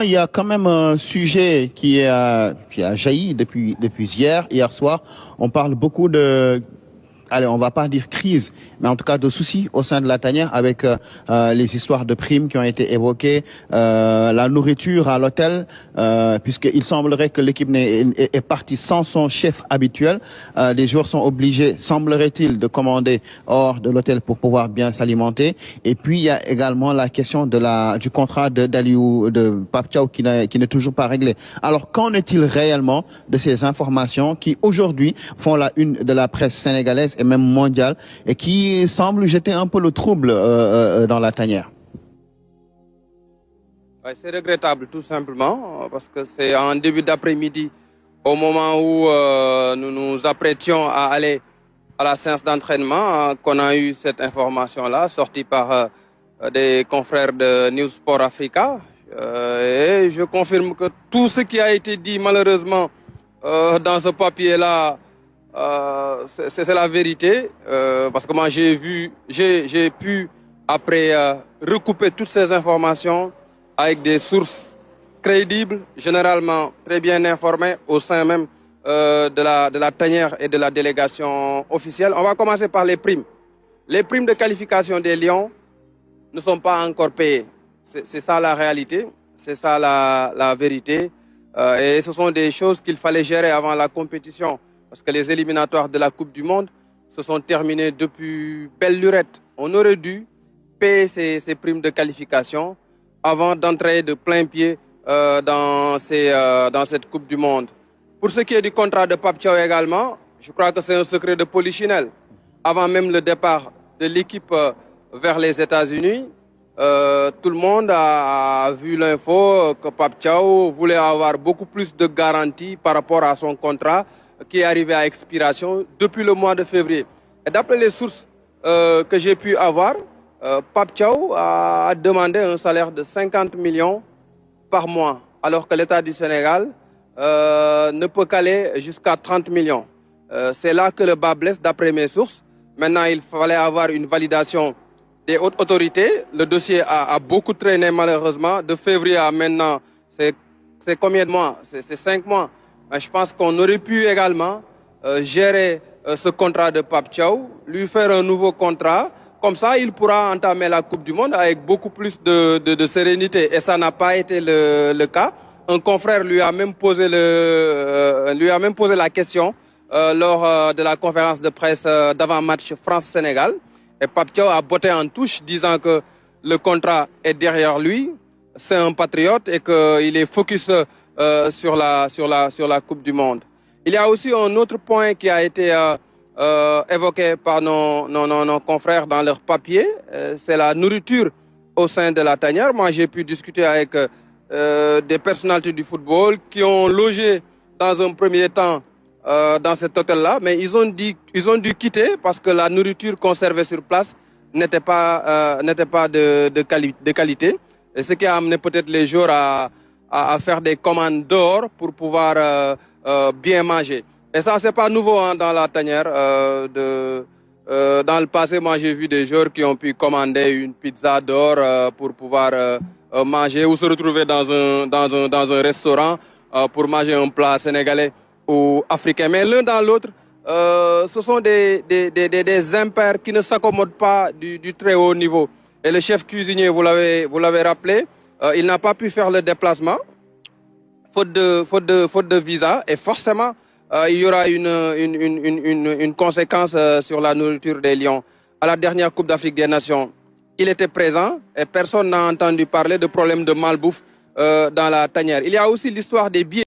Il y a quand même un sujet qui a jailli depuis hier soir. On parle beaucoup de, allez, on va pas dire crise, mais en tout cas de soucis au sein de la tanière avec les histoires de primes qui ont été évoquées, la nourriture à l'hôtel, puisqu'il semblerait que l'équipe est partie sans son chef habituel. Les joueurs sont obligés, semblerait-il, de commander hors de l'hôtel pour pouvoir bien s'alimenter. Et puis il y a également la question du contrat de Pape Thiaw qui n'est toujours pas réglé. Alors qu'en est-il réellement de ces informations qui aujourd'hui font la une de la presse sénégalaise et même mondiale et qui semblent jeter un peu le trouble dans la tanière? Ouais, c'est regrettable tout simplement parce que c'est en début d'après-midi au moment où nous nous apprêtions à aller à la séance d'entraînement qu'on a eu cette information-là sortie par des confrères de News Sport Africa. Et je confirme que tout ce qui a été dit malheureusement dans ce papier-là, c'est la vérité. Parce que moi j'ai pu après recouper toutes ces informations avec des sources crédibles, généralement très bien informées au sein même de la tanière et de la délégation officielle. On va commencer par les primes. Les primes de qualification des Lions ne sont pas encore payées. C'est ça la réalité, c'est ça la vérité. Et ce sont des choses qu'il fallait gérer avant la compétition. Parce que les éliminatoires de la Coupe du Monde se sont terminés depuis belle lurette. On aurait dû payer ces primes de qualification avant d'entrer de plein pied dans cette Coupe du Monde. Pour ce qui est du contrat de Pape Thiaw également, je crois que c'est un secret de polichinelle. Avant même le départ de l'équipe vers les États-Unis, tout le monde a vu l'info que Pape Thiaw voulait avoir beaucoup plus de garanties par rapport à son contrat qui est arrivé à expiration depuis le mois de février. Et d'après les sources que j'ai pu avoir, Pape Thiaw a demandé un salaire de 50 millions par mois, alors que l'État du Sénégal ne peut qu'aller jusqu'à 30 millions. C'est là que le bas blesse d'après mes sources. Maintenant, il fallait avoir une validation des hautes autorités. Le dossier a beaucoup traîné malheureusement. De février à maintenant, c'est combien de mois? C'est 5 mois. Mais je pense qu'on aurait pu également gérer ce contrat de Pape Thiaw, lui faire un nouveau contrat. Comme ça, il pourra entamer la Coupe du Monde avec beaucoup plus de sérénité. Et ça n'a pas été le cas. Un confrère lui a même posé la question lors de la conférence de presse d'avant-match France-Sénégal. Et Pape Thiaw a botté en touche, disant que le contrat est derrière lui. C'est un patriote et qu'il est focus sur la Coupe du Monde. Il y a aussi un autre point qui a été évoqué par nos confrères dans leur papier, c'est la nourriture au sein de la tanière. Moi, j'ai pu discuter avec des personnalités du football qui ont logé dans un premier temps dans cet hôtel-là, mais ils ont dû quitter parce que la nourriture conservée sur place n'était pas de qualité. Et ce qui a amené peut-être les joueurs à faire des commandes dehors pour pouvoir bien manger. Et ça, c'est pas nouveau hein, dans la tanière. Dans le passé, moi, j'ai vu des joueurs qui ont pu commander une pizza dehors pour pouvoir manger ou se retrouver dans un restaurant pour manger un plat sénégalais ou africain. Mais l'un dans l'autre, ce sont des impairs qui ne s'accommodent pas du très haut niveau. Et le chef cuisinier, vous l'avez rappelé, il n'a pas pu faire le déplacement, faute de visa, et forcément, il y aura une conséquence sur la nourriture des Lions. À la dernière Coupe d'Afrique des Nations, il était présent et personne n'a entendu parler de problèmes de malbouffe dans la tanière. Il y a aussi l'histoire des billets.